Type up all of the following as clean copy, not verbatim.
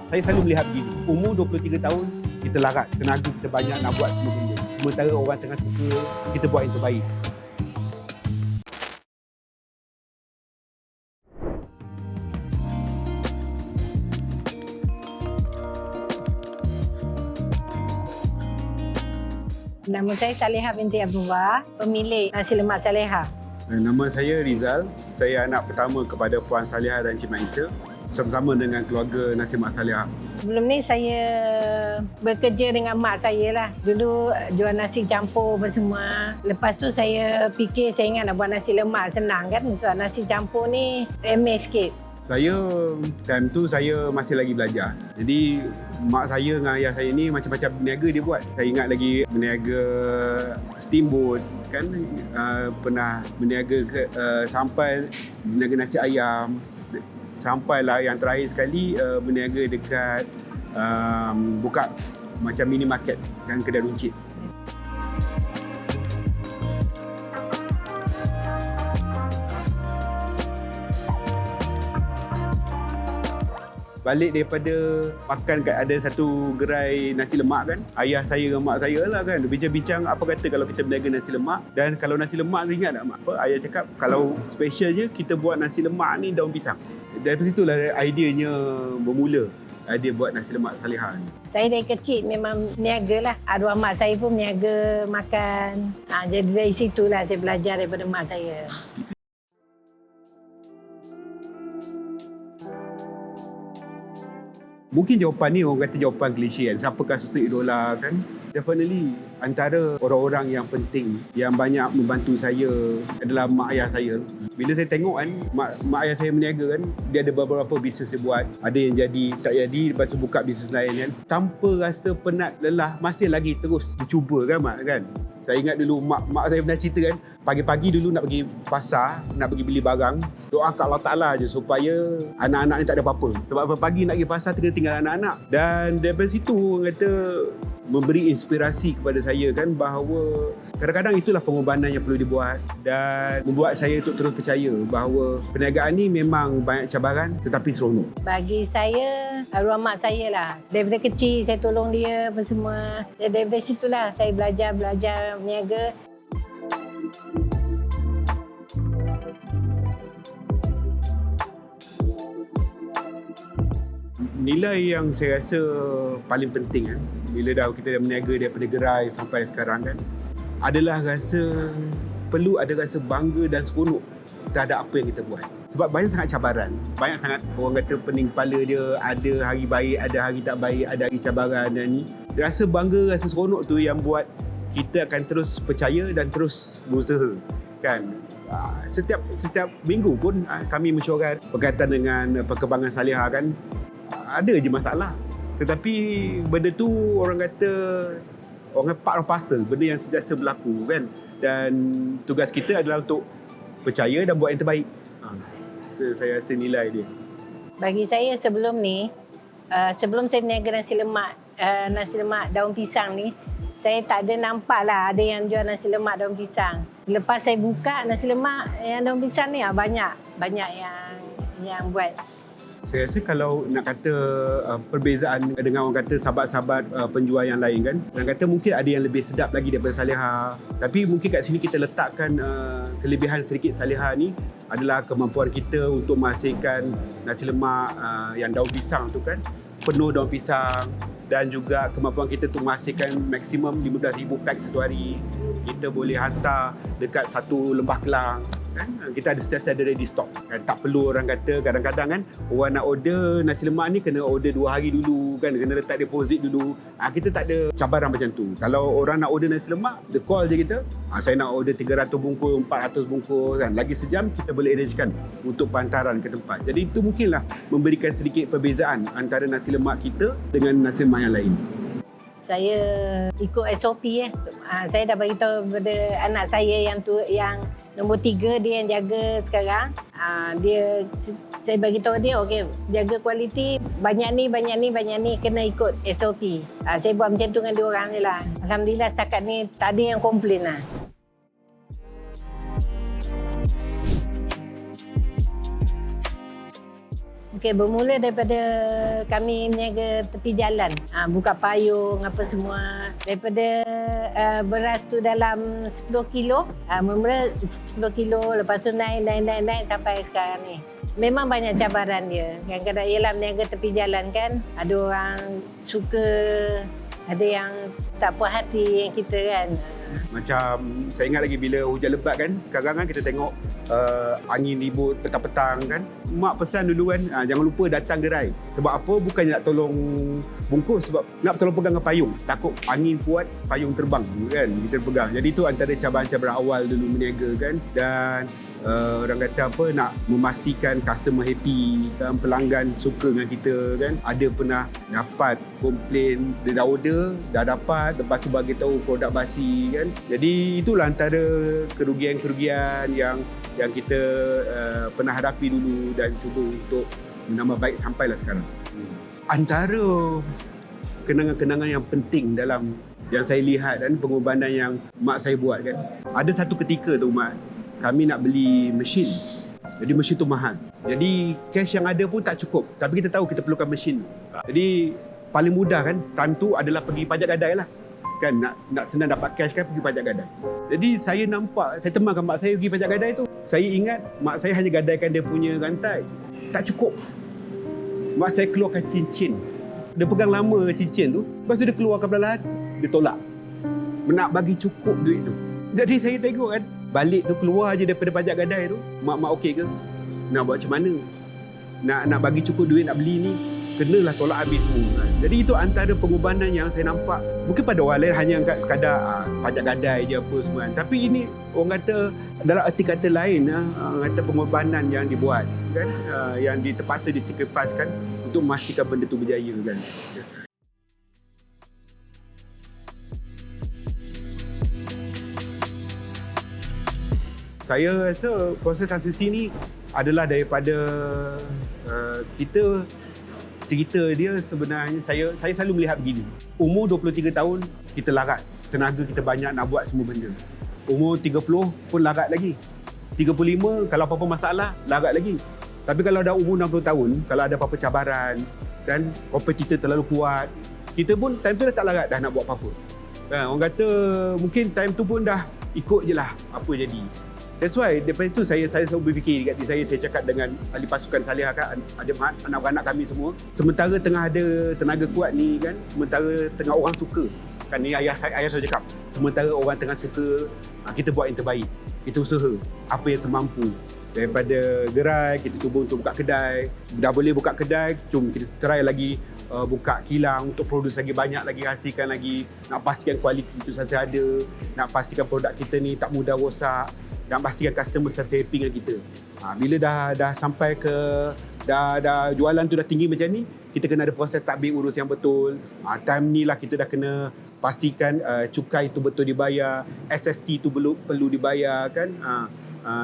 Saya selalu melihat begini, umur 23 tahun, kita larat, tenaga kita banyak nak buat semua benda. Sementara orang tengah suka, kita buat yang terbaik. Nama saya Saleha binti Abdullah, pemilik nasi lemak Saleha. Nama saya Rizal. Saya anak pertama kepada Puan Saleha dan Cik Mak Isa. Bersama-sama dengan keluarga Nasi Lemak Saleha. Sebelum ni saya bekerja dengan mak saya lah. Dulu jual nasi campur bersama. Lepas tu saya fikir saya ingat nak buat nasi lemak senang kan. Sebab nasi campur ni remeh sikit. Saya, time tu saya masih lagi belajar. Jadi, mak saya dengan ayah saya ni macam-macam berniaga dia buat. Saya ingat lagi berniaga steamboat, kan? Pernah berniaga sampai berniaga nasi ayam. Sampailah yang terakhir sekali berniaga dekat buka macam minimarket, kan, kedai runcit. Balik daripada makan kat ada satu gerai nasi lemak kan, ayah saya dengan mak saya lah kan bincang-bincang apa kata kalau kita berniaga nasi lemak. Dan kalau nasi lemak ingat tak mak? Ayah cakap kalau special je kita buat nasi lemak ni daun pisang. Dari situlah ideanya bermula, idea buat nasi lemak Saleha ni. Saya dari kecil memang niaga lah. Arwah mak saya pun niaga makan. Jadi dari situlah saya belajar daripada mak saya. Mungkin jawapan ni orang kata jawapan klise kan. Siapakah sosok idola kan? Definitely antara orang-orang yang penting yang banyak membantu saya adalah mak ayah saya. Bila saya tengok kan mak ayah saya berniaga kan, dia ada beberapa bisnes dia buat. Ada yang jadi, tak jadi, lepas tu buka bisnes lain kan. Tanpa rasa penat, lelah, masih lagi terus mencuba kan mak kan. Saya ingat dulu mak saya pernah cerita kan, pagi-pagi dulu nak pergi pasar, nak pergi beli barang, doa kat Allah Ta'ala je supaya anak-anak ni tak ada apa-apa. Sebab pagi nak pergi pasar kena tinggal anak-anak. Dan daripada situ orang kata memberi inspirasi kepada saya kan bahawa kadang-kadang itulah pengorbanan yang perlu dibuat dan membuat saya untuk terus percaya bahawa perniagaan ni memang banyak cabaran tetapi seronok. Bagi saya, arwah mak saya lah. Daripada kecil saya tolong dia apa semua. Dan daripada situlah saya belajar berniaga. Nilai yang saya rasa paling penting kan, bila kita dah berniaga daripada gerai sampai sekarang kan, adalah perlu ada rasa bangga dan seronok terhadap apa yang kita buat. Sebab banyak sangat cabaran, banyak sangat orang kata pening kepala dia, ada hari baik, ada hari tak baik, ada hari cabaran dan ni. Rasa bangga, rasa seronok tu yang buat kita akan terus percaya dan terus berusaha kan. Setiap minggu pun kami mesyuarat berkaitan dengan perkembangan Saleha kan. Ada je masalah. Tetapi benda tu orang kata part of parcel, benda yang sentiasa berlaku kan. Dan tugas kita adalah untuk percaya dan buat yang terbaik. Itu saya rasa nilai dia. Bagi saya sebelum ni, sebelum saya berniaga nasi lemak daun pisang ni, saya tak ada nampak lah ada yang jual nasi lemak daun pisang. Lepas saya buka nasi lemak yang daun pisang ni, banyak yang buat. Saya rasa kalau nak kata perbezaan dengan orang kata sahabat-sahabat penjual yang lain kan, orang kata mungkin ada yang lebih sedap lagi daripada Saleha. Tapi mungkin kat sini kita letakkan kelebihan sedikit Saleha ni adalah kemampuan kita untuk menghasilkan nasi lemak yang daun pisang tu kan, penuh daun pisang, dan juga kemampuan kita untuk menghasilkan maksimum 15,000 pack satu hari. Kita boleh hantar dekat satu Lembah Kelang kan? Kita ada sentiasa ada ready stock kan? Tak perlu orang kata kadang-kadang kan orang nak order nasi lemak ni kena order 2 hari dulu kan, kena letak deposit dulu. Kita tak ada cabaran macam tu. Kalau orang nak order nasi lemak, the call je kita, saya nak order 300 bungkus, 400 bungkus kan, lagi sejam kita boleh arrangekan untuk hantaran ke tempat. Jadi itu mungkinlah memberikan sedikit perbezaan antara nasi lemak kita dengan nasi lemak yang lain. Saya ikut SOP saya dah bagi tahu kepada anak saya yang nombor 3, dia yang jaga sekarang. Saya bagi tahu dia, okey, jaga kualiti, banyak ni kena ikut SOP. Saya buat macam tu dengan dia orang je lah. Alhamdulillah setakat ni tak ada yang komplain lah. Okey, bermula daripada kami meniaga tepi jalan. Buka payung apa semua. Daripada beras tu dalam 10 kilo. Mula 10 kilo, lepas tu naik sampai sekarang ni. Memang banyak cabaran dia. Kadang-kadang ialah meniaga tepi jalan kan. Ada orang suka, ada yang tak puas hati yang kita kan. Macam saya ingat lagi bila hujan lebat kan, sekarang kan kita tengok angin ribut petang-petang kan. Mak pesan dulu kan, jangan lupa datang gerai. Sebab apa? Bukannya nak tolong bungkus, sebab nak tolong pegang dengan payung. Takut angin kuat, payung terbang kan, kita pegang. Jadi itu antara cabaran-cabaran awal dulu berniaga kan. Dan orang kata apa, nak memastikan customer happy kan, pelanggan suka dengan kita kan. Ada pernah dapat komplain, dia dah order, dah dapat, lepas tu bagi tahu produk basi kan. Jadi itulah antara kerugian-kerugian yang kita pernah hadapi dulu dan cuba untuk menambah baik sampailah sekarang. Antara kenangan-kenangan yang penting dalam yang saya lihat dan pengorbanan yang mak saya buat kan. Ada satu ketika tu mak, kami nak beli mesin. Jadi mesin tu mahal. Jadi cash yang ada pun tak cukup. Tapi kita tahu kita perlukan mesin. Jadi paling mudah kan time tu adalah pergi pajak gadai lah. Kan nak senang dapat cash kan, pergi pajak gadai. Jadi saya nampak, saya temankan mak saya pergi pajak gadai tu. Saya ingat mak saya hanya gadaikan dia punya rantai. Tak cukup. Mak saya keluarkan cincin. Dia pegang lama cincin tu. Lepas tu dia keluarkan perlahan, dia tolak. Nak bagi cukup duit tu. Jadi saya tengok kan, balik tu keluar je daripada pajak gadai tu, mak okey ke? Nak buat macam mana? Nak bagi cukup duit nak beli ni, kenalah tolak habis semua. Jadi itu antara pengorbanan yang saya nampak. Mungkin pada orang lain hanya angkat sekadar pajak gadai je apa semua. Tapi ini orang kata dalam erti kata lain, orang kata pengorbanan yang dibuat kan, yang terpaksa disacrificekan untuk memastikan benda tu berjaya kan. Saya rasa proses transisi ni adalah daripada kita cerita dia sebenarnya saya selalu melihat begini. Umur 23 tahun kita larat, tenaga kita banyak nak buat semua benda. Umur 30 pun larat lagi. 35 kalau apa-apa masalah larat lagi. Tapi kalau dah umur 60 tahun, kalau ada apa-apa cabaran dan kompetitor terlalu kuat, kita pun time tu dah tak larat dah nak buat apa-apa. Orang kata mungkin time tu pun dah ikut je lah apa jadi. That's why daripada itu saya selalu berfikir dekat diri saya cakap dengan ahli pasukan Salihah kan, ada anak-anak kami semua. Sementara tengah ada tenaga kuat ni kan, sementara tengah orang suka. Kan ni ayah saya cakap, sementara orang tengah suka, kita buat yang terbaik. Kita usaha apa yang semampu. Daripada gerai, kita cuba untuk buka kedai. Dah boleh buka kedai, cuma kita try lagi buka kilang untuk produce lagi banyak lagi, hasilkan lagi. Nak pastikan kualiti itu sentiasa ada. Nak pastikan produk kita ni tak mudah rosak. Dan pastikan customer sentiasa happy dengan kita. Bila dah sampai ke dah jualan tu dah tinggi macam ni, kita kena ada proses tadbir urus yang betul. Time ni lah kita dah kena pastikan cukai tu betul dibayar, SST tu perlu dibayar kan.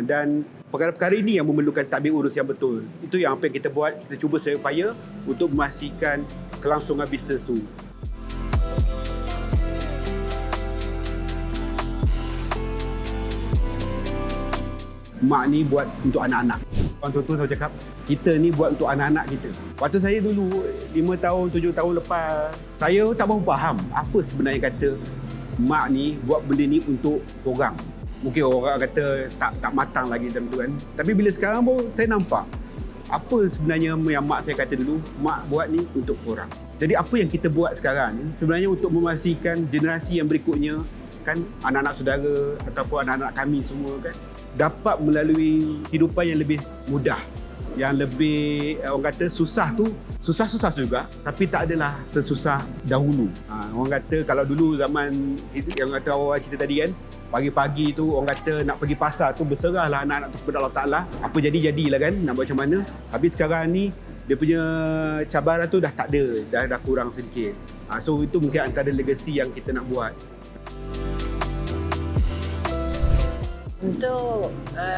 Dan perkara-perkara ini yang memerlukan tadbir urus yang betul. Itu yang apa yang kita buat, kita cuba sedaya upaya untuk memastikan kelangsungan bisnes tu. Mak ni buat untuk anak-anak. Orang tua selalu cakap, kita ni buat untuk anak-anak kita. Waktu saya dulu, 5 tahun, 7 tahun lepas, saya tak berapa faham apa sebenarnya kata mak ni buat benda ni untuk orang. Mungkin orang kata tak matang lagi dalam tu kan. Tapi bila sekarang pun saya nampak apa sebenarnya yang mak saya kata dulu, mak buat ni untuk orang. Jadi apa yang kita buat sekarang sebenarnya untuk memastikan generasi yang berikutnya kan, anak-anak saudara ataupun anak-anak kami semua kan, dapat melalui kehidupan yang lebih mudah, yang lebih orang kata susah juga, tapi tak adalah sesusah dahulu. Orang kata kalau dulu zaman yang kata awal cerita tadi kan, pagi-pagi tu orang kata nak pergi pasar tu berserahlah anak-anak tu kepada Allah Ta'ala, apa jadilah kan, nak buat macam mana. Tapi sekarang ni dia punya cabaran tu dah tak ada, dah kurang sedikit. So itu mungkin antara legasi yang kita nak buat. Untuk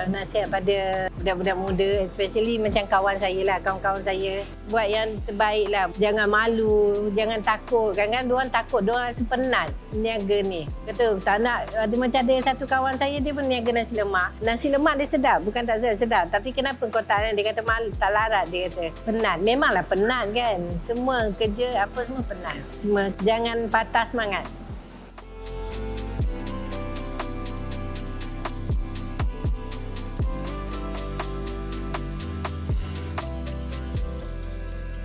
nasihat pada budak-budak muda, especially macam kawan saya lah, kawan-kawan saya, buat yang terbaik lah. Jangan malu, jangan takut. Kadang-kadang diorang takut, diorang rasa penat niaga ni. Kata tak nak, ada satu kawan saya, dia pun niaga nasi lemak. Nasi lemak dia sedap, bukan tak sedap. Tapi kenapa kau tak, dia kata malu, tak larat, dia kata. Penat, memanglah penat kan. Semua kerja apa semua penat. Cuma jangan patah semangat.